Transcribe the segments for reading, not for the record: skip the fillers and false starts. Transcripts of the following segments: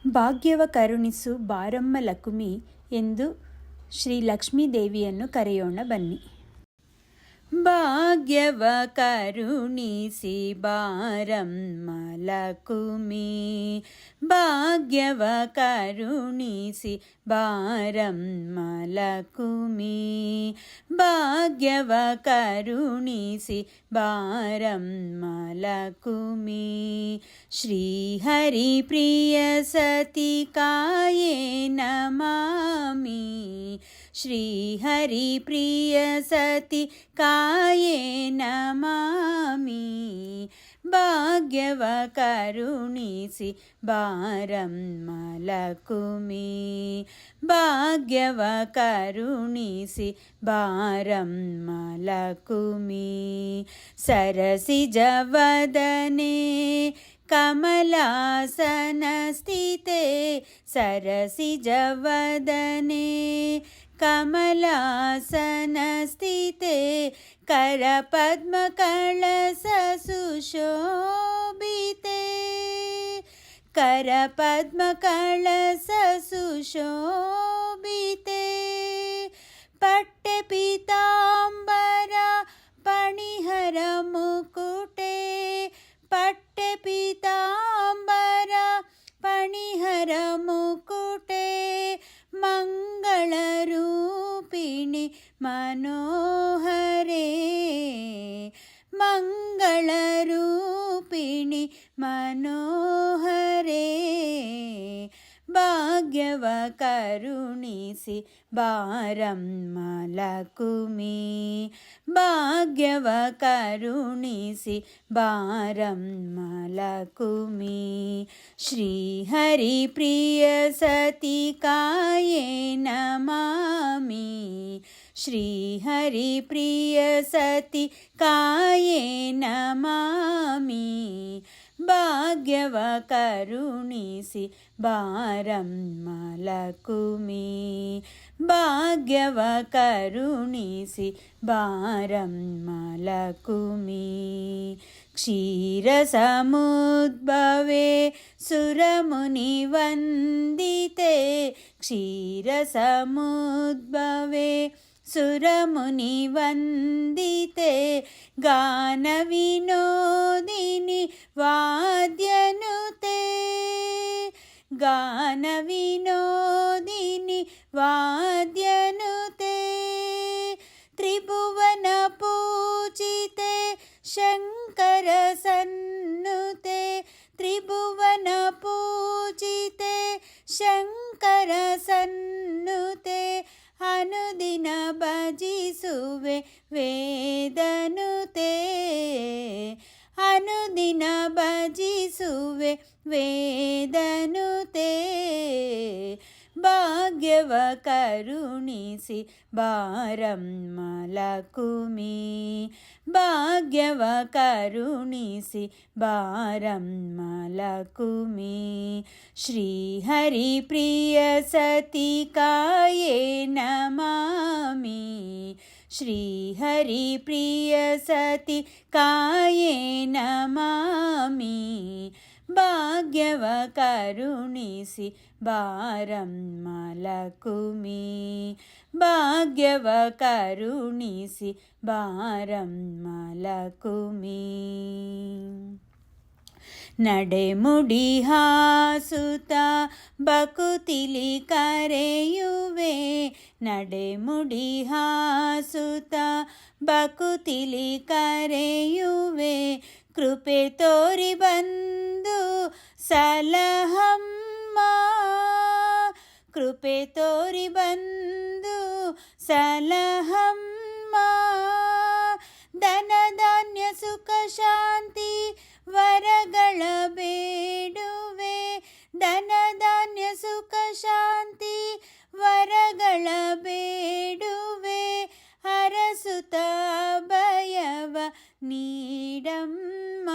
ಭಾಗ್ಯವ ಕರುಣಿಸು ಬಾರಮ್ಮ ಲಕುಮಿ ಎಂದು ಶ್ರೀ ಲಕ್ಷ್ಮೀದೇವಿಯನ್ನು ಕರೆಯೋಣ ಬನ್ನಿ. ಭಾಗ್ಯವ ಕರುಣಿಸಿ ಬಾರಮ್ಮ ಲಕುಮಿ, ಭಾಗ್ಯವ ಕರುಣಿಸಿ ಬಾರಮ್ಮ ಲಕುಮಿ, ಭಾಗ್ಯವ ಕರುಣಿಸಿ ಬಾರಮ್ಮ ಲಕುಮಿ. ಶ್ರೀಹರಿ ಪ್ರಿಯ ಸತಿ ಕಾಯೇ ನಮಾಮಿ, ಶ್ರೀಹರಿ ಪ್ರಿಯ ಸತಿ ಕಾಯೇ ನಮಾಮಿ, ಭಾಗ್ಯವ ಕರುಣಿಸಿ ಬಾರಮ್ಮ ಲಕುಮಿ, ಭಾಗ್ಯವ ಕರುಣಿಸಿ ಬಾರಮ್ಮ ಲಕುಮಿ. ಸರಸಿಜವದನೆ ಕಮಲಾಸನ ಸ್ಥಿತೆ, ಸರಸಿಜವದನೆ ಕಮಲಾಸನ ಸ್ಥಿತೆ, ಕರಪದ್ಮ ಕಳಸ ಸುಶೋಭಿತೆ, ಕರಪದ್ಮ ಕಳಸ ಸುಶೋಭಿತೆ. ಪಟ್ಟೆ ಪೀತಾಂಬರ ಪಣಿಹರ ಮುಕುಟೆ, ಪಟ್ಟೆ ಪೀತಾಂಬರ ಪಣಿಹರ ಮುಕುಟೆ, ಮಂಗಳ ರೂಪಿಣಿ ಮನೋಹರೇ, ಮಂಗಳ ರೂಪಿಣಿ ಮನೋಹರೇ. ಭಾಗ್ಯವ ಕರುಣಿಸಿ ಬಾರಮ್ಮ ಲಕುಮಿ, ಭಾಗ್ಯವ ಕರುಣಿಸಿ ಬಾರಮ್ಮ ಲಕುಮಿ. ಶ್ರೀಹರಿ ಪ್ರಿಯ ಸತಿ ಕಾಯೇ ನಮಾಮಿ, ಶ್ರೀಹರಿ ಪ್ರಿಯ ಸತಿ ಕಾಯೇ ನಮಾಮಿ, ಭಾಗ್ಯವ ಕರುಣಿಸಿ ಬಾರಮ್ಮ ಲಕುಮಿ, ಭಾಗ್ಯವ ಕರುಣಿಸಿ ಬಾರಮ್ಮ ಲಕುಮಿ. ಕ್ಷೀರ ಸಮುದ್ಭವೆ ಸುರಮುನಿ ವಂದಿತೆ, ಕ್ಷೀರ ಸಮುದ್ಭವೆ ಸುರಮುನಿ ವಂದಿತೆ, ಗಾನ ವಿನೋದಿನಿ ವಾದ್ಯನುತೆ, ಗಾನ ವಿನೋದಿನಿ ವಾದ್ಯನುತೆ. ತ್ರಿಭುವನ ಪೂಜಿತೆ ಶಂಕರ ಸನ್ನುತೆ, ತ್ರಿಭುವನ ಪೂಜಿತೆ ಶಂಕರ ಸನ್ನುತೆ, ಅನುದಿನ ಭಜಿಸುವೆ ವೇದನುತೆ, ಅನುದಿನ ಭಜಿಸುವೆ ವೇದನುತೆ. ಭಾಗ್ಯವ ಕರುಣಿಸಿ ಬಾರಮ್ಮ ಲಕುಮಿ, ಭಾಗ್ಯವ ಕರುಣಿಸಿ ಬಾರಮ್ಮ ಲಕುಮಿ. ಶ್ರೀಹರಿ ಪ್ರಿಯ ಸತಿ ಕಾಯೇ ನಮಾಮಿ, ಶ್ರೀಹರಿ ಪ್ರಿಯ ಸತಿ ಕಾಯೇ ನಮಾಮಿ, ಭಾಗ್ಯವ ಕರುಣಿಸಿ ಬಾರಮ್ಮ ಲಕುಮಿ, ಭಾಗ್ಯವ ಕರುಣಿಸಿ ಬಾರಮ್ಮ ಲಕುಮಿ. ನಡೆಮುಡಿ ಹಾಸುತ ಬಕುತಿಲಿ ಕರೆಯುವೆ, ನಡೆಮುಡಿ ಹಾಸುತ ಬಕುತಿಲಿ ಕರೆಯುವೆ, ಕೃಪೆ ತೋರಿ ಬಂದು ಸಲಹಮ್ಮ, ಕೃಪೆ ತೋರಿ ಬಂದು ಸಲಹಮ್ಮ. ಧನ ಧಾನ್ಯ ಸುಖ ಶಾಂತಿ ವರಗಳ ಬೇಡುವೆ, ಧನ ಧಾನ್ಯ ಸುಖ ಶಾಂತಿ ವರಗಳ ಬೇಡುವೆ, ಹರಸುತ ಭಯವ ನೀಡಮ್ಮ,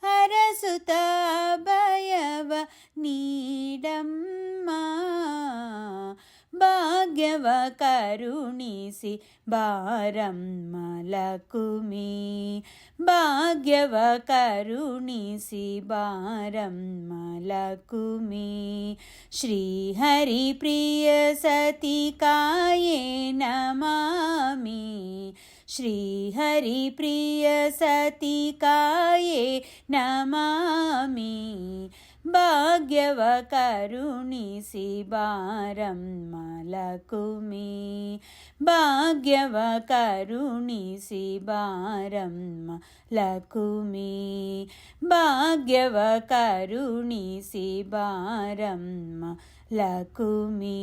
ಹರಸುತ ಭಯವ ನೀಡಮ್ಮ. ಭಾಗ್ಯವ ಭಾಗ್ಯವ ಕರುಣಿಸಿ ಬಾರಮ್ಮ ಲಕುಮಿ, ಭಾಗ್ಯವ ಕರುಣಿಸಿ ಬಾರಮ್ಮ ಲಕುಮಿ. ಶ್ರೀಹರಿ ಪ್ರಿಯ ಸತಿ ಕಾಯೇ ನಮಾಮಿ, ಶ್ರೀಹರಿ ಪ್ರಿಯ ಸತಿ ಕಾಯೇ ನಮಾಮಿ. ಭಾಗ್ಯವ ಕರುಣಿಸಿ ಬಾರಮ್ಮ ಲಕುಮಿ, ಭಾಗ್ಯವ ಕರುಣಿಸಿ ಬಾರಮ್ಮ ಲಕುಮಿ, ಭಾಗ್ಯವ ಕರುಣಿಸಿ ಬಾರಮ್ಮ ಲಕುಮಿ.